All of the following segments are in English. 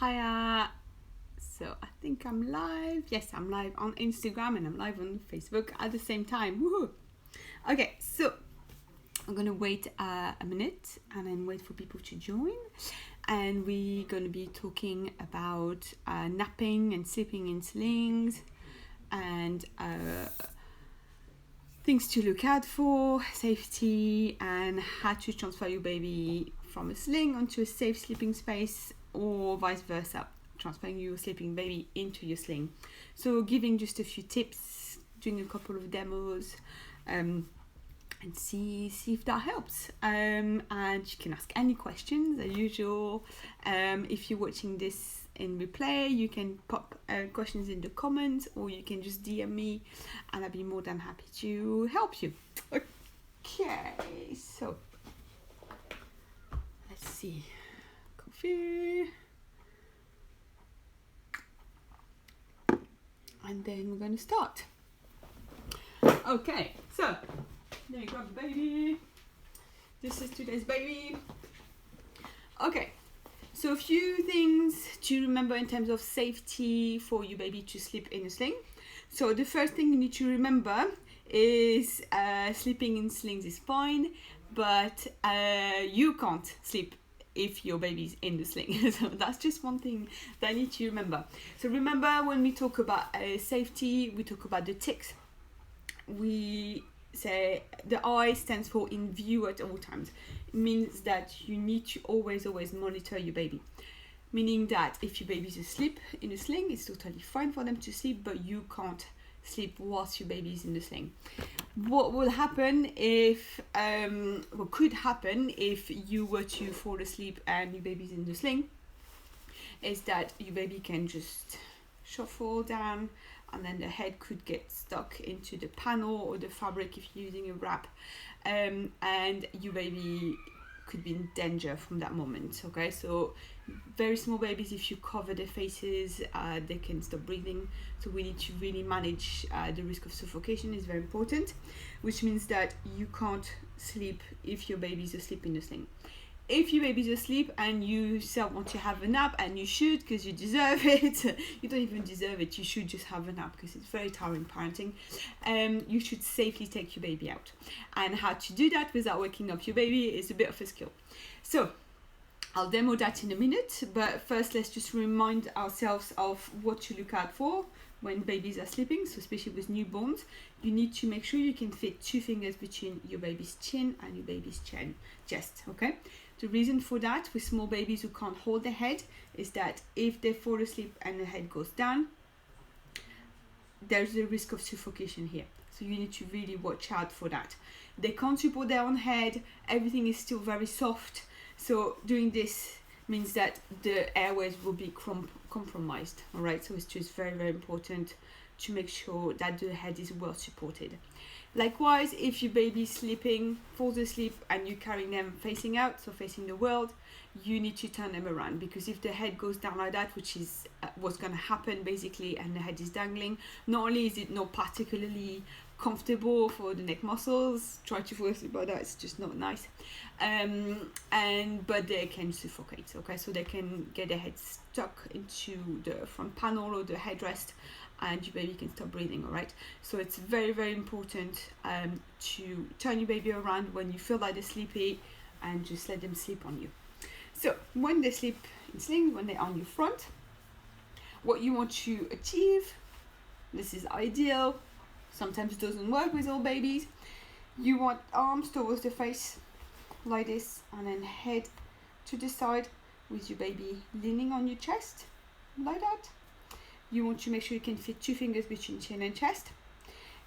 Hiya. So I think I'm live. Yes, I'm live on Instagram and I'm live on Facebook at the same time. Woohoo! Okay, so I'm gonna wait a minute and then wait for people to join. And we're gonna be talking about napping and sleeping in slings and things to look out for, safety, and how to transfer your baby from a sling onto a safe sleeping space, or vice versa, transferring your sleeping baby into your sling. So giving just a few tips, doing a couple of demos, and see if that helps. And you can ask any questions as usual. If you're watching this in replay, you can pop questions in the comments, or you can just DM me and I'll be more than happy to help you. Okay, so let's see. Coffee. And then we're going to start. Okay, so let me grab the baby. This is today's baby. Okay, so a few things to remember in terms of safety for your baby to sleep in a sling. So the first thing you need to remember is sleeping in slings is fine, but you can't sleep if your baby's in the sling. So that's just one thing that I need to remember. So remember, when we talk about safety, we talk about the ticks. We say the I stands for in view at all times. It means that you need to always monitor your baby. Meaning that if your baby's asleep in a sling, it's totally fine for them to sleep, but you can't sleep whilst your baby's in the sling. What will happen if, what could happen if you were to fall asleep and your baby's in the sling, is that your baby can just shuffle down, and then the head could get stuck into the panel or the fabric if you're using a wrap, and your baby could be in danger from that moment. Okay, so very small babies, if you cover their faces, they can stop breathing. So we need to really manage the risk of suffocation. Is very important, which means that you can't sleep if your baby's asleep in the sling. If your baby's asleep and you yourself want to have a nap, and you should, because you deserve it, you don't even deserve it, you should just have a nap because it's very tiring parenting, you should safely take your baby out. And how to do that without waking up your baby is a bit of a skill. So I'll demo that in a minute, but first let's just remind ourselves of what to look out for when babies are sleeping. So especially with newborns, you need to make sure you can fit 2 fingers between your baby's chin and your baby's chest, okay? The reason for that with small babies who can't hold their head is that if they fall asleep and the head goes down, there's a risk of suffocation here. So you need to really watch out for that. They can't support their own head, everything is still very soft. So doing this means that the airways will be compromised, all right? So it's just very important to make sure that the head is well supported. Likewise, if your baby's sleeping, falls asleep, and you're carrying them facing out, so facing the world, you need to turn them around, because if the head goes down like that, which is what's going to happen basically, and the head is dangling, not only is it not particularly comfortable for the neck muscles, try to fall asleep like that, it's just not nice, but they can suffocate. Okay, so they can get their head stuck into the front panel or the headrest, and your baby can stop breathing. All right, so it's very important to turn your baby around when you feel like they're sleepy, and just let them sleep on you. So when they sleep in slings, when they're on your front, what you want to achieve, this is ideal, sometimes it doesn't work with all babies, you want arms towards the face like this, and then head to the side with your baby leaning on your chest like that. You want to make sure you can fit 2 fingers between chin and chest.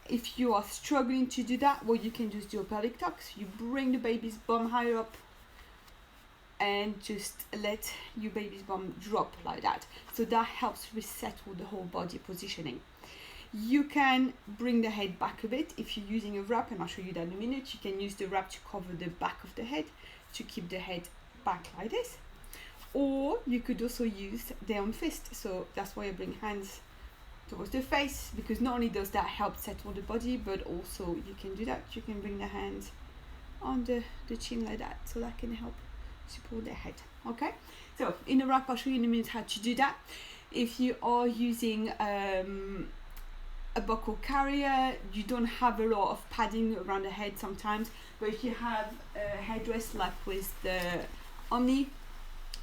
If you are struggling to do that, well, you can just do a pelvic tuck. So you bring the baby's bum higher up and just let your baby's bum drop like that. So that helps resettle the whole body positioning. You can bring the head back a bit if you're using a wrap, and I'll show you that in a minute. You can use the wrap to cover the back of the head to keep the head back like this. Or you could also use their own fist. So that's why I bring hands towards the face, because not only does that help settle the body, but also you can do that. You can bring the hands on the chin like that, so that can help support their head. Okay, so in a wrap I'll show you in a minute how to do that. If you are using a buckle carrier, you don't have a lot of padding around the head sometimes, but if you have a headrest like with the Omni,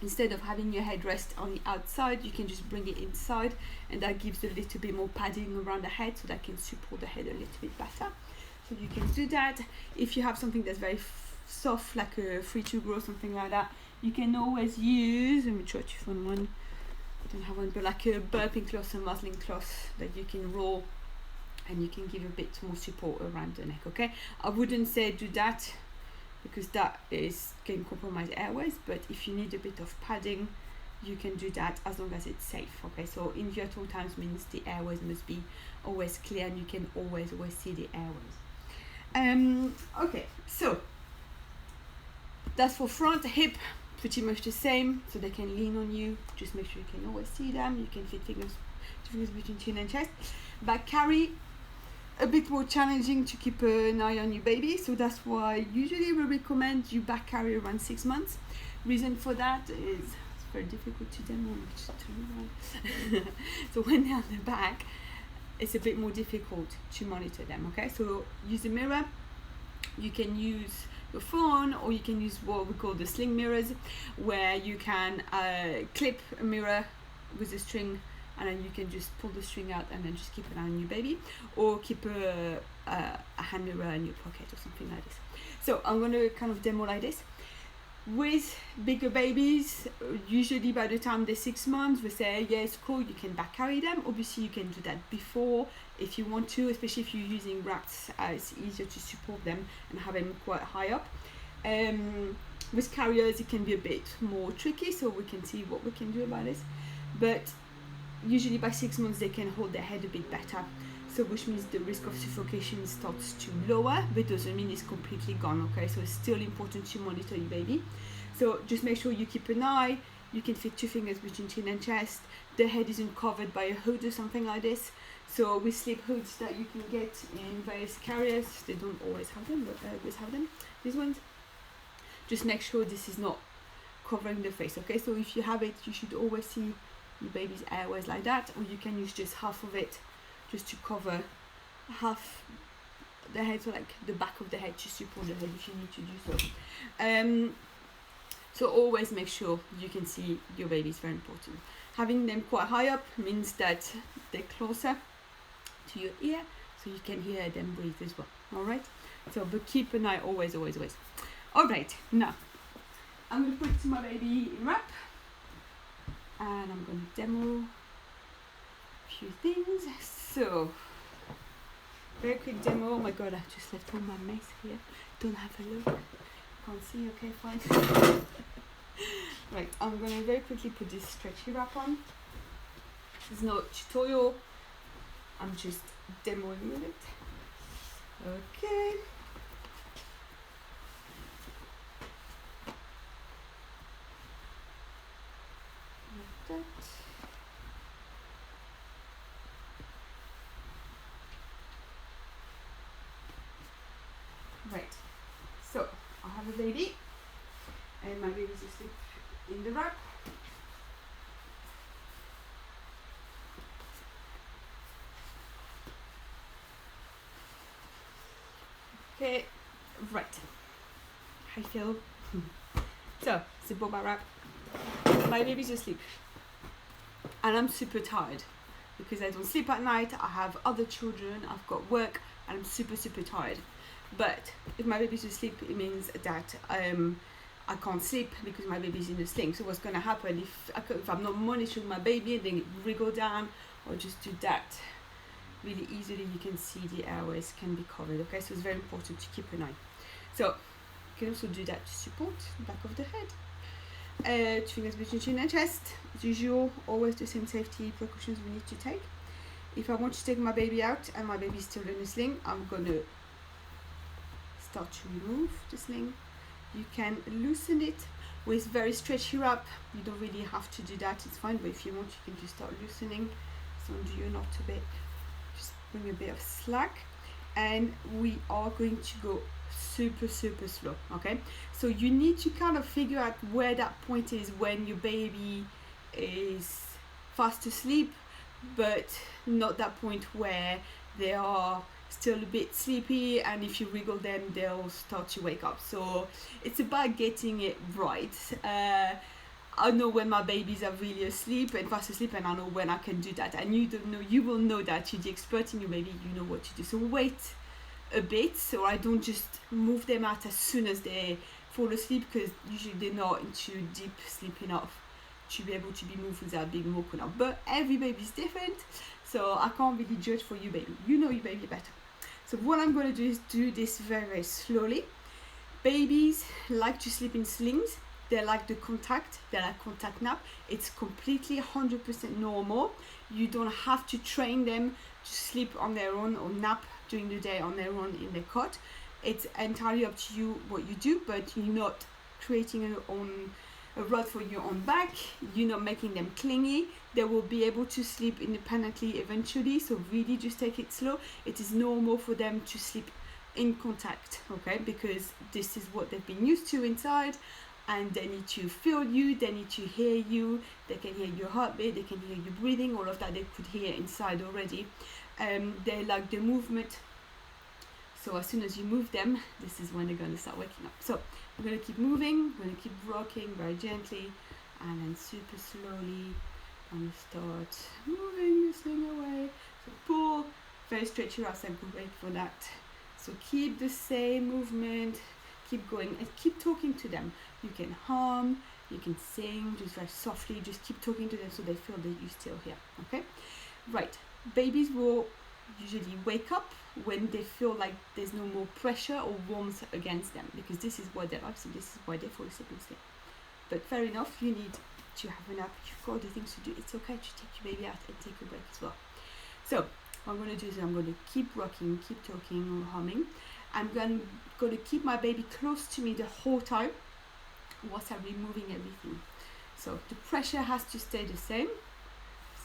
instead of having your headrest on the outside, you can just bring it inside, and that gives a little bit more padding around the head, so that can support the head a little bit better. So you can do that. If you have something that's very soft, like a free to grow, something like that, you can always use, let me try to find one, I don't have one, but like a burping cloth, a muslin cloth that you can roll, and you can give a bit more support around the neck. Okay, I wouldn't say do that because that can compromise airways, but if you need a bit of padding, you can do that as long as it's safe. Okay, so in at all times means the airways must be always clear, and you can always see the airways. Okay, so that's for front. Hip, pretty much the same, so they can lean on you. Just make sure you can always see them. You can fit fingers between chin and chest. Back carry, a bit more challenging to keep an eye on your baby, so that's why usually we recommend you back carry around 6 months. Reason for that is it's very difficult to demo. So when they're on the back, it's a bit more difficult to monitor them. Okay, so use a mirror. You can use your phone, or you can use what we call the Sling mirrors, where you can clip a mirror with a string, and then you can just pull the string out and then just keep an eye on your baby, or keep a hand mirror in your pocket or something like this. So I'm going to kind of demo like this. With bigger babies, usually by the time they're 6 months, we say, yeah, it's cool, you can back carry them. Obviously, you can do that before if you want to, especially if you're using wraps, it's easier to support them and have them quite high up. With carriers, it can be a bit more tricky, so we can see what we can do about this. But usually by 6 months, they can hold their head a bit better. So which means the risk of suffocation starts to lower, but doesn't mean it's completely gone. Okay, so it's still important to monitor your baby. So just make sure you keep an eye. You can fit 2 fingers between chin and chest. The head isn't covered by a hood or something like this. So with sleep hoods that you can get in various carriers, they don't always have them, but always have them. These ones. Just make sure this is not covering the face. Okay, so if you have it, you should always see your baby's airways like that, or you can use just half of it, just to cover half the head, so like the back of the head, to support the head if you need to do so. So always make sure you can see your baby is very important. Having them quite high up means that they're closer to your ear, so you can hear them breathe as well. All right. So, but keep an eye always. All right. Now, I'm going to put my baby in wrap, and I'm going to demo a few things. So, very quick demo. Oh my god, I just left all my mess here. Don't have a look. Can't see. Okay, fine. Right, I'm going to very quickly put this stretchy wrap on. There's no tutorial. I'm just demoing with it. Okay. Like that. Right, so I have a baby, and my baby's asleep in the wrap. Okay, right. Hi Phil. So it's a boba wrap. My baby's asleep, and I'm super tired because I don't sleep at night. I have other children. I've got work, and I'm super tired. But if my baby's asleep, it means that I can't sleep because my baby's in a sling. So what's going to happen if I'm not monitoring my baby, and then it wriggle down, or just do that really easily, you can see the airways can be covered. Okay, so it's very important to keep an eye. So you can also do that to support the back of the head. 2 fingers between chin and chest. As usual, always the same safety precautions we need to take. If I want to take my baby out and my baby's still in a sling, I'm going to start to remove the sling. You can loosen it with very stretchy wrap. You don't really have to do that, it's fine, but if you want, you can just start loosening. So undo your knot a bit, just bring a bit of slack, and we are going to go super slow. Okay, so you need to kind of figure out where that point is when your baby is fast asleep, but not that point where they are still a bit sleepy, and if you wriggle them they'll start to wake up. So it's about getting it right. I know when my babies are really asleep and fast asleep, and I know when I can do that, and you don't know, you will know that. You're the expert in your baby, you know what to do. So wait a bit, so I don't just move them out as soon as they fall asleep, because usually they're not into deep sleep enough to be able to be moved without being woken up. But every baby is different, so I can't really judge for you baby. You know your baby better. So what I'm going to do is do this very slowly. Babies like to sleep in slings. They like the contact. They like contact nap. It's completely 100% normal. You don't have to train them to sleep on their own or nap during the day on their own in their cot. It's entirely up to you what you do, but you're not creating a rod for your own back. You're not making them clingy. They will be able to sleep independently eventually, so really just take it slow. It is normal for them to sleep in contact, okay, because this is what they've been used to inside, and they need to feel you, they need to hear you, they can hear your heartbeat, they can hear you breathing, all of that they could hear inside already. They like the movement, so as soon as you move them, this is when they're going to start waking up. So I'm going to keep moving, I'm going to keep rocking very gently, and then super slowly I'm going to start moving this thing away. So pull, very stretch your ass, and great for that. So keep the same movement, keep going, and keep talking to them. You can hum, you can sing, just very softly, just keep talking to them so they feel that you're still here, okay? Right, babies will usually wake up when they feel like there's no more pressure or warmth against them, because this is what they like, so this is why they fall asleep and sleep. But fair enough, you need to have a nap, you've got other things to do, it's okay to take your baby out and take a break as well. So what I'm going to do is I'm going to keep rocking, keep talking or humming. I'm going to keep my baby close to me the whole time whilst I'm removing everything. So the pressure has to stay the same.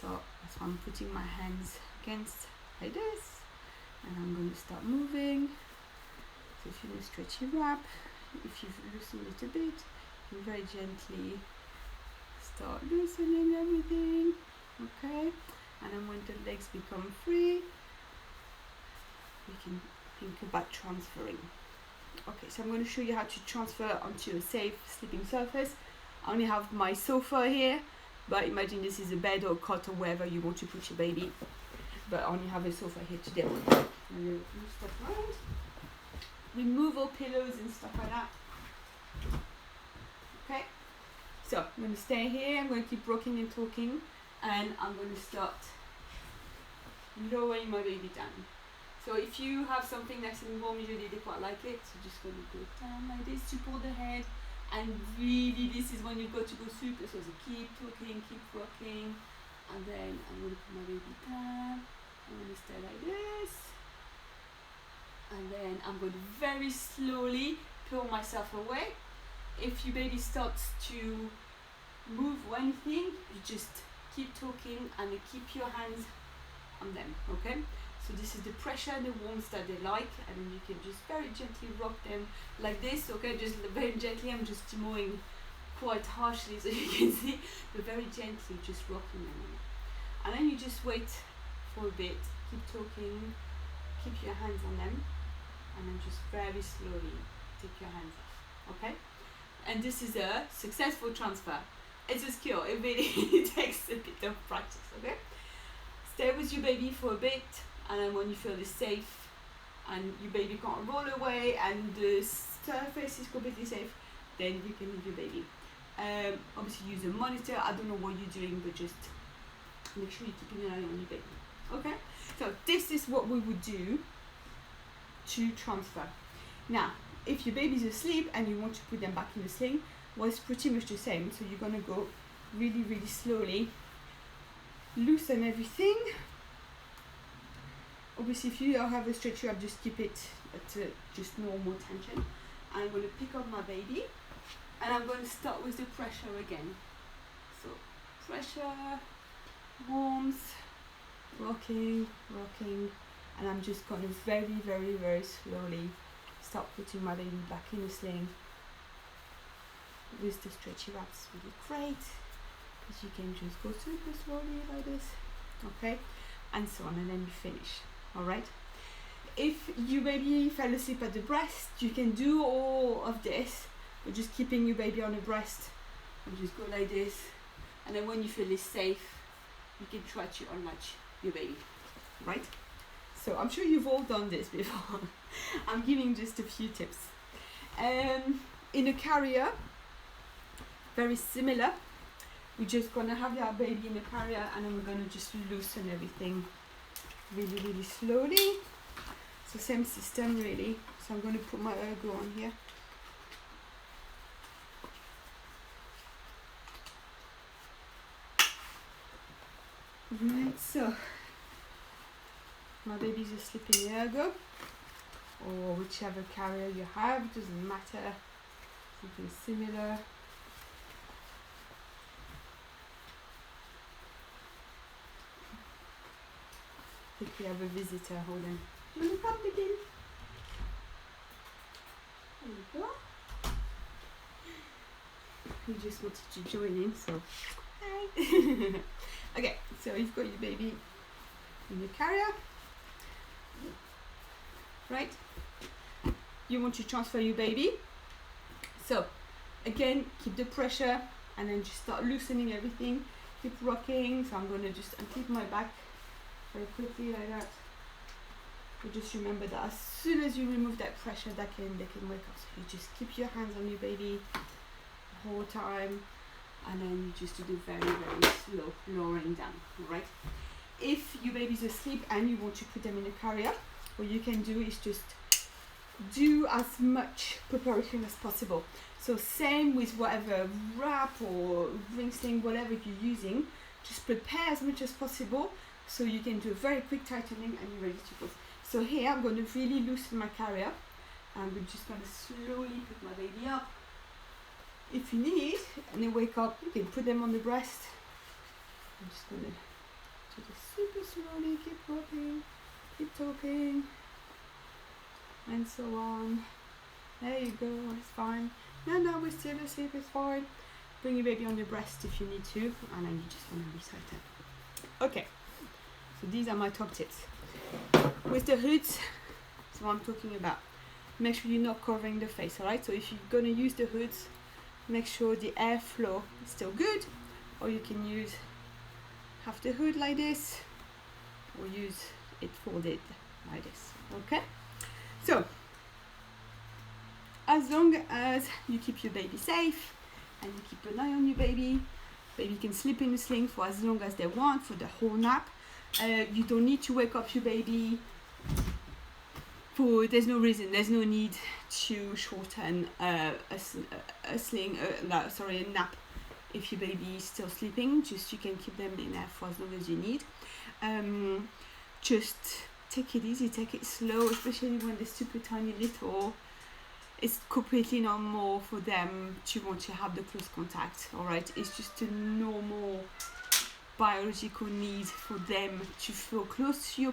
So that's why I'm putting my hands against like this, and I'm going to start moving. So if you do a stretchy wrap, if you've loosened it a bit, you very gently start loosening everything, okay? And then when the legs become free, we can think about transferring. Okay, so I'm going to show you how to transfer onto a safe sleeping surface. I only have my sofa here, but imagine this is a bed or a cot or wherever you want to put your baby. But I only have a sofa here today. Move stuff around. Removal pillows and stuff like that. Okay, so I'm going to stay here. I'm going to keep rocking and talking, and I'm going to start lowering my baby down. So if you have something that's in warm, usually they quite like it. So just going to go down like this, support the head, and really this is when you've got to go super slow. So keep talking, keep rocking, and then I'm going to put my baby down. I'm going to stay like this, and then I'm going to very slowly pull myself away. If your baby starts to move or anything, you just keep talking and keep your hands on them, okay? So this is the pressure and the warmth that they like, and then you can just very gently rock them like this, okay? Just very gently. I'm just demoing quite harshly so you can see, but very gently just rocking them. And then you just wait for a bit, keep talking, keep your hands on them, and then just very slowly take your hands off, okay? And this is a successful transfer. It's a skill, it really takes a bit of practice, okay? Stay with your baby for a bit, and then when you feel it's safe and your baby can't roll away and the surface is completely safe, then you can leave your baby. Obviously use a monitor. I don't know what you're doing, but just make sure you're keeping an eye on your baby. Okay, so this is what we would do to transfer. Now if your baby's asleep and you want to put them back in the sling, well, it's pretty much the same. So you're going to go really slowly, loosen everything. Obviously if you don't have a stretcher, I'll just keep it at just normal tension. I'm going to pick up my baby, and I'm going to start with the pressure again. So pressure, warmth, rocking, and I'm just going to very slowly start putting my baby back in the sling with the stretchy wraps. Really great, because you can just go super slowly like this, okay, and so on, and then you finish. All right. If your baby fell asleep at the breast, you can do all of this, but just keeping your baby on the breast, and just go like this, and then when you feel it's safe, you can try to unlatch your baby, right? So I'm sure you've all done this before. I'm giving just a few tips. In a carrier, very similar. We're just gonna have our baby in the carrier, and then we're gonna just loosen everything really, really slowly. So same system really. So I'm gonna put my ergo on here. Right, so my baby's asleep in the ergo, or whichever carrier you have, doesn't matter, something similar. I think we have a visitor, hold on. Do you want to come begin? There you go. He just wanted to join in, so hi. Okay, so you've got your baby in your carrier, right? You want to transfer your baby, so again keep the pressure, and then just start loosening everything, keep rocking. So I'm going to just unclip my back very quickly like that. But just remember that as soon as you remove that pressure, they can wake up. So you just keep your hands on your baby the whole time, and then you just do the very, very slow lowering down, right? If your baby's asleep and you want to put them in a carrier, what you can do is just do as much preparation as possible. So same with whatever wrap or ring sling, whatever you're using, just prepare as much as possible so you can do a very quick tightening and you're ready to go. So here I'm going to really loosen my carrier, and we're just going to slowly put my baby up. If you need, and they wake up, you can put them on the breast. I'm just going to do this super slowly, keep rocking, keep talking, and so on. There you go, it's fine. No, we're still asleep, it's fine. Bring your baby on your breast if you need to, and then you just want to retighten. Okay, so these are my top tips. With the hoods, that's what I'm talking about. Make sure you're not covering the face, alright? So if you're going to use the hoods, make sure the airflow is still good, or you can use half the hood like this, or use it folded like this, okay? So as long as you keep your baby safe and you keep an eye on your baby can sleep in the sling for as long as they want, for the whole nap. You don't need to wake up your baby there's no reason, there's no need to shorten a nap if your baby is still sleeping. Just you can keep them in there for as long as you need. Just take it easy, take it slow, especially when they're super tiny little. It's completely normal for them to want to have the close contact, alright? It's just a normal biological need for them to feel close to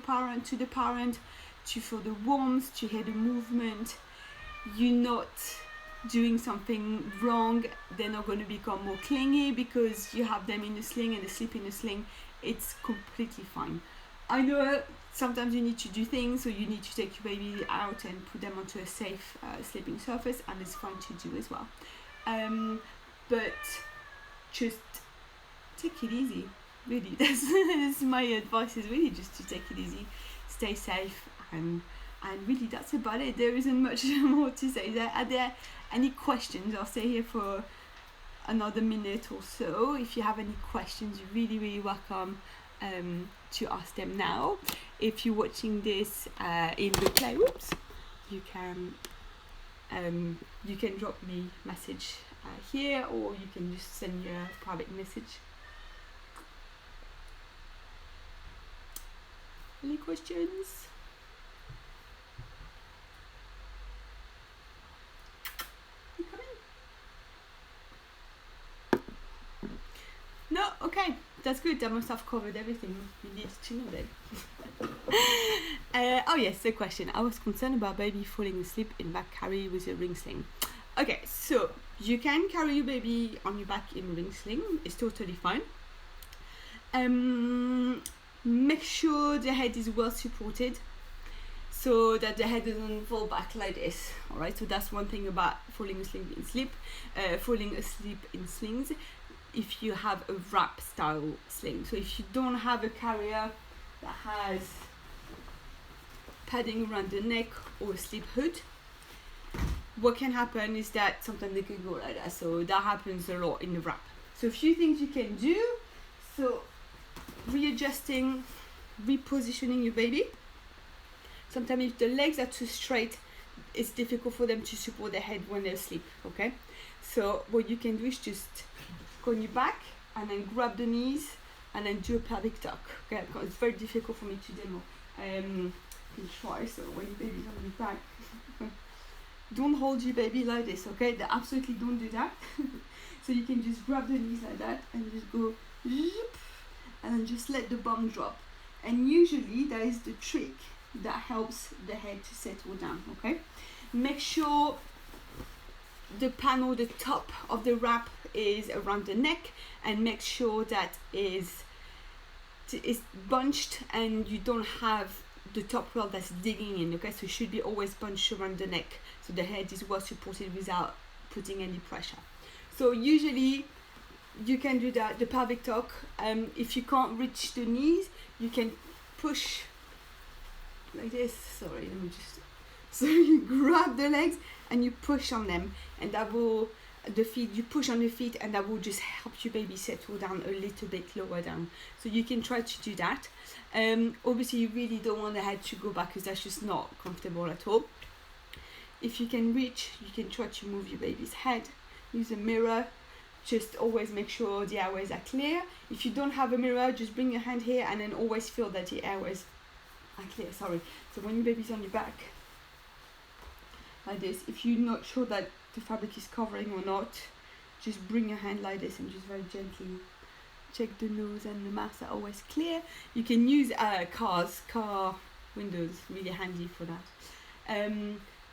the parent, to feel the warmth, to hear the movement. You're not doing something wrong. They're not going to become more clingy because you have them in a sling and they sleep in a sling. It's completely fine. I know sometimes you need to do things, so you need to take your baby out and put them onto a safe sleeping surface, and it's fine to do as well. But just take it easy, really. That's my advice, is really just to take it easy, stay safe, and really that's about it. There isn't much more to say. Are there any questions? I'll stay here for another minute or so. If you have any questions, you're really welcome to ask them now. If you're watching this in replay, you can drop me a message here, or you can just send me a private message. Any questions? You coming? No? Okay, that's good. I must have covered everything you needed to know then. Oh yes, the question. I was concerned about baby falling asleep in back carry with a ring sling. Okay, so you can carry your baby on your back in a ring sling. It's totally fine. Make sure the head is well supported so that the head doesn't fall back like this. All right, so that's one thing about falling asleep in slings. If you have a wrap style sling, so if you don't have a carrier that has padding around the neck or a slip hood, what can happen is that sometimes they can go like that. So that happens a lot in the wrap. So a few things you can do. So readjusting, repositioning your baby. Sometimes if the legs are too straight, it's difficult for them to support their head when they're asleep. Okay, so what you can do is just go on your back and then grab the knees and then do a pelvic tuck. Okay, because it's very difficult for me to demo. You can try. So when your baby's on your back, don't hold your baby like this. Okay, they absolutely don't do that. So you can just grab the knees like that and just go zip, and then just let the bum drop. And usually that is the trick that helps the head to settle down. Okay, make sure the panel, the top of the wrap is around the neck, and make sure that is bunched and you don't have the top rail that's digging in. Okay, so it should be always bunched around the neck so the head is well supported without putting any pressure. So usually you can do that, the pelvic tuck. If you can't reach the knees, you can push like this. Sorry, let me just. So you grab the legs and you push on them, and that will you push on the feet, and that will just help your baby settle down a little bit lower down. So you can try to do that. Obviously you really don't want the head to go back because that's just not comfortable at all. If you can reach, you can try to move your baby's head. Use a mirror. Just always make sure the airways are clear. If you don't have a mirror, just bring your hand here and then always feel that the airways are clear. Sorry. So when your baby's on your back, like this, if you're not sure that the fabric is covering or not, just bring your hand like this and just very gently check the nose and the mouth are always clear. You can use car windows, really handy for that.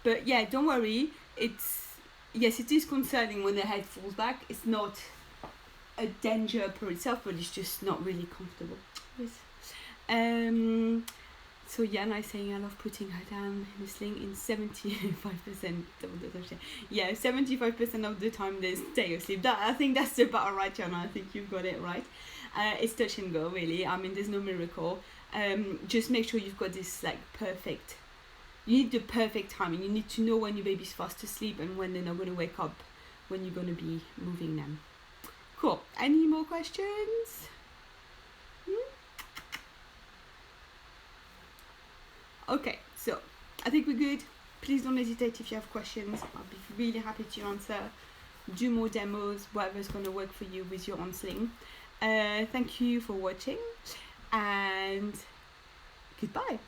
But yeah, don't worry. Yes, it is concerning when the head falls back. It's not a danger per itself, but it's just not really comfortable. So Yana is saying I love putting her down in the sling in 75% of the time. Yeah, 75% of the time they stay asleep. I think that's about right, Yana. I think you've got it right. It's touch and go, really. I mean, there's no miracle. Just make sure you've got this like perfect. You need the perfect timing. You need to know when your baby's fast asleep and when they're not going to wake up when you're going to be moving them. Cool. Any more questions? Okay, so I think we're good. Please don't hesitate if you have questions. I'll be really happy to answer. Do more demos, whatever's going to work for you with your own sling. Thank you for watching and goodbye.